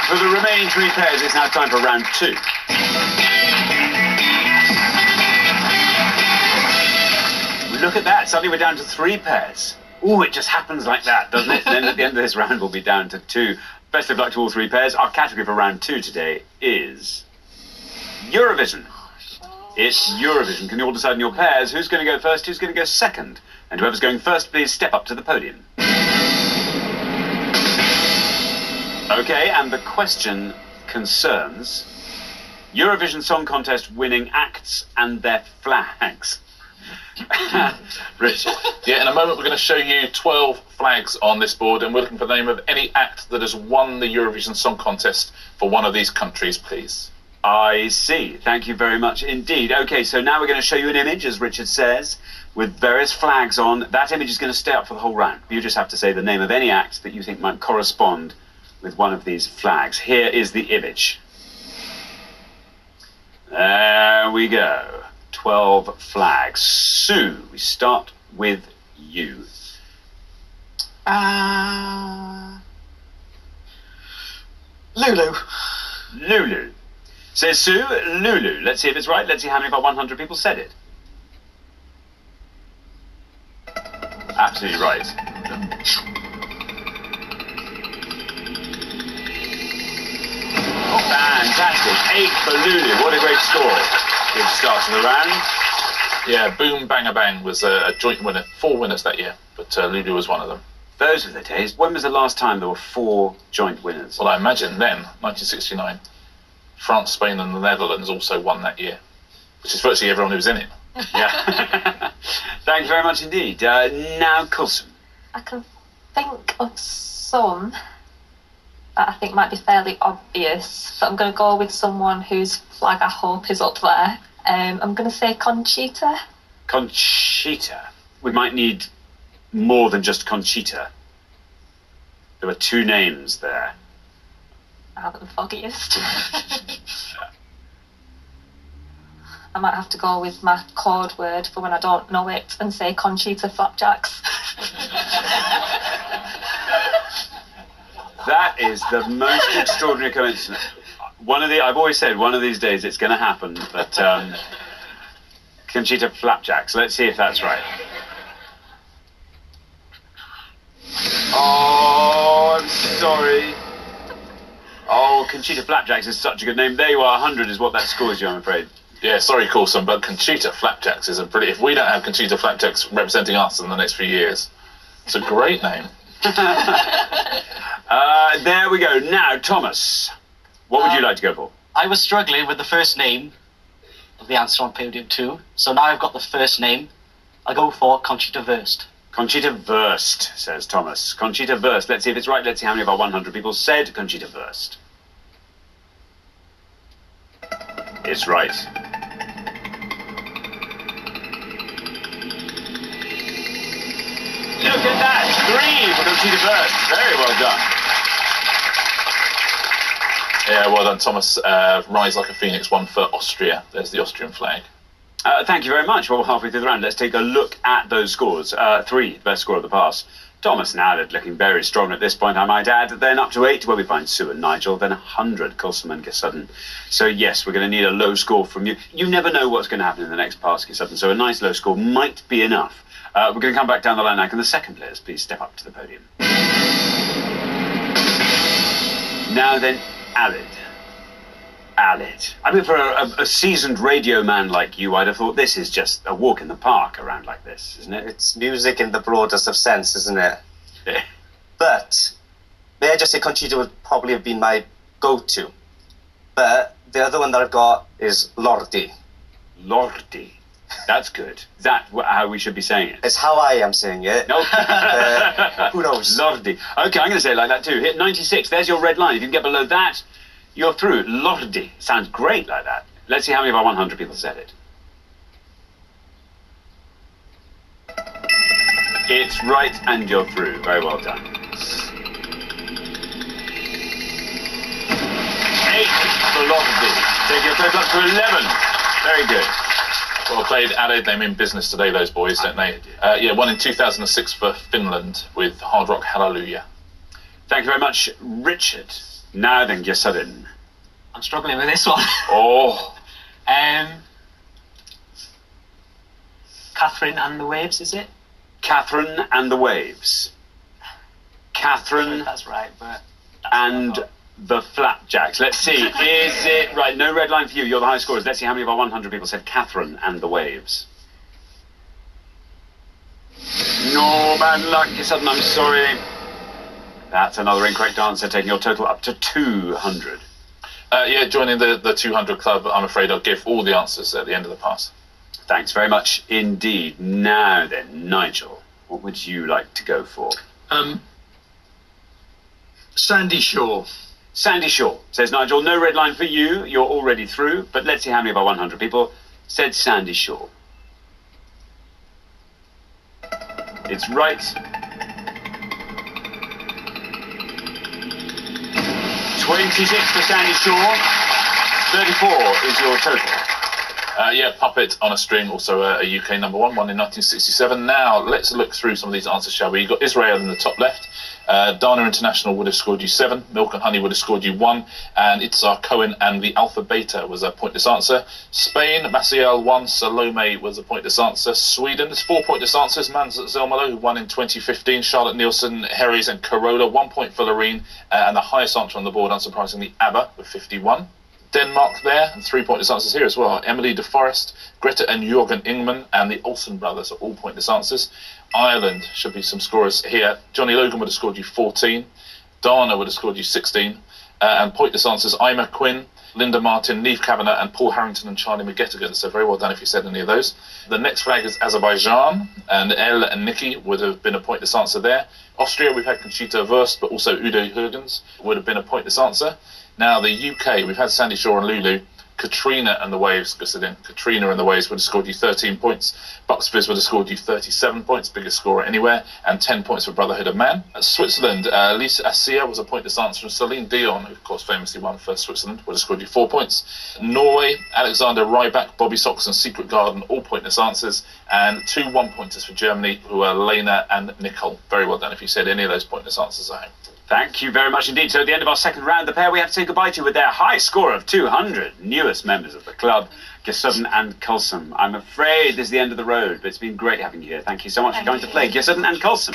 For the remaining 3 pairs, it's now time for round 2. Look at that, suddenly we're down to 3 pairs. Ooh, it just happens like that, doesn't it? Then at the end of this round, we'll be down to 2. Best of luck to all 3 pairs. Our category for round 2 today is Eurovision. It's Eurovision. Can you all decide in your pairs who's going to go first, who's going to go second? And whoever's going first, please step up to the podium. Okay, and the question concerns Eurovision Song Contest winning acts and their flags. Richard. Yeah, in a moment we're going to show you 12 flags on this board, and we're looking for the name of any act that has won the Eurovision Song Contest for one of these countries, please. I see. Thank you very much indeed. Okay, so now we're going to show you an image, as Richard says, with various flags on. That image is going to stay up for the whole round. You just have to say the name of any act that you think might correspond with one of these flags. Here is the image. There we go. 12 flags. Sue, we start with you. Lulu. Lulu. Says Sue, Lulu. Let's see if it's right. Let's see how many of our 100 people said it. Absolutely right. Oh, fantastic. 8 for Lulu. What a great score. Good start to the round. Yeah, Boom Banga Bang was a joint winner. 4 winners that year, but Lulu was one of them. Those were the days. When was the last time there were 4 joint winners? Well, I imagine then, 1969, France, Spain and the Netherlands also won that year, which is virtually everyone who was in it. Yeah. Thank you very much indeed. Now, Coulson. I can think of some that I think might be fairly obvious, but I'm going to go with someone whose flag I hope is up there. I'm going to say Conchita. Conchita. We might need more than just Conchita. There were 2 names there. Rather the foggiest. I might have to go with my code word for when I don't know it and say Conchita Flapjacks. That is the most extraordinary coincidence. I've always said one of these days it's going to happen, but Conchita Flapjacks. Let's see if that's right. Oh, I'm sorry. Oh, Conchita Flapjacks is such a good name. There you are, 100 is what that scores you, I'm afraid. Yeah, sorry, Coulson, but Conchita Flapjacks is a pretty... If we don't have Conchita Flapjacks representing us in the next few years, it's a great name. There we go. Now, Thomas, what would you like to go for? I was struggling with the first name of the answer on podium 2, so now I've got the first name. I'll go for Conchita Wurst. Conchita Wurst, says Thomas. Conchita Wurst. Let's see if it's right. Let's see how many of our 100 people said Conchita Wurst. It's right. Look at that! 3 for Conchita Wurst. Very well done. Yeah, well done, Thomas. Rise Like a Phoenix, 1 for Austria. There's the Austrian flag. Thank you very much. Well, we're halfway through the round. Let's take a look at those scores. 3, the best score of the pass. Thomas and Aled looking very strong at this point, I might add. Then up to 8, where we find Sue and Nigel. Then 100, Coulson and Sutton. So, yes, we're going to need a low score from you. You never know what's going to happen in the next pass, Sutton. So a nice low score might be enough. We're going to come back down the line now. Can the second players please step up to the podium? Now then, Aled. Aled. I mean, for a seasoned radio man like you, I'd have thought this is just a walk in the park around like this, isn't it? It's music in the broadest of sense, isn't it? Yeah. But, may I just say Conchita would probably have been my go-to. But the other one that I've got is Lordi. Lordi. That's good. Is that how we should be saying it? It's how I am saying it. No. Who knows? Lordi. Okay, I'm going to say it like that too. Hit 96. There's your red line. If you can get below that, you're through. Lordi. Sounds great like that. Let's see how many of our 100 people said it. It's right, and you're through. Very well done. 8 for Lordi. Take your total up to 11. Very good. Well played, Aled. They mean business today, those boys, don't they? Yeah, one in 2006 for Finland with Hard Rock Hallelujah. Thank you very much, Richard. Now then, Gyesurin. I'm struggling with this one. Oh, Catherine and the Waves, is it? Catherine and the Waves. Catherine That's right, but... and the Flapjacks. Let's see. Is it right? No red line for you. You're the high scorers. Let's see how many of our 100 people said Catherine and the Waves. No, bad luck, Gyesurin. I'm sorry. That's another incorrect answer, taking your total up to 200. Yeah, joining the 200 club, I'm afraid I'll give all the answers at the end of the pass. Thanks very much indeed. Now then, Nigel, what would you like to go for? Sandy Shore. Sandy Shore, says Nigel. No red line for you. You're already through. But let's see how many of our 100 people said Sandy Shore. It's right. 26 for Sandy Shore. 34 is your total. Yeah, Puppet on a String, also a UK #1, one in 1967. Now, let's look through some of these answers, shall we? You've got Israel in the top left. Dana International would have scored you 7. Milk and Honey would have scored you 1. And Itzhak Cohen and the Alpha Beta was a pointless answer. Spain, Maciel 1. Salome was a pointless answer. Sweden, there's 4 pointless answers. Mans Zelmalo, who won in 2015. Charlotte Nielsen, Herries and Corolla, 1 point for Loreen. And the highest answer on the board, unsurprisingly, ABBA with 51. Denmark there, and 3 pointless answers here as well. Emily de Forest, Greta and Jürgen Ingman, and the Olsen brothers are all pointless answers. Ireland should be some scorers here. Johnny Logan would have scored you 14. Dana would have scored you 16. And pointless answers, Ima Quinn, Linda Martin, Neve Kavanagh, and Paul Harrington and Charlie McGettigan. So very well done if you said any of those. The next flag is Azerbaijan, and Elle and Nikki would have been a pointless answer there. Austria, we've had Conchita Wurst, but also Udo Huygens would have been a pointless answer. Now, the UK, we've had Sandy Shore and Lulu. Katrina and the Waves, Katrina and the Waves would have scored you 13 points. Bucks Fizz would have scored you 37 points, biggest scorer anywhere, and 10 points for Brotherhood of Man. Switzerland, Lisa Assia was a pointless answer, and Celine Dion, who of course famously won for Switzerland, would have scored you 4 points. Norway, Alexander Rybak, Bobby Socks and Secret Garden, all pointless answers, and 2 1-pointers for Germany, who are Lena and Nicole. Very well done if you said any of those pointless answers at home. Thank you very much indeed. So at the end of our second round, the pair we have to say goodbye to with their high score of 200, newest members of the club, Gyesurin and Kulsum. I'm afraid this is the end of the road, but it's been great having you here. Thank you so much for coming to play, Gyesurin and Kulsum.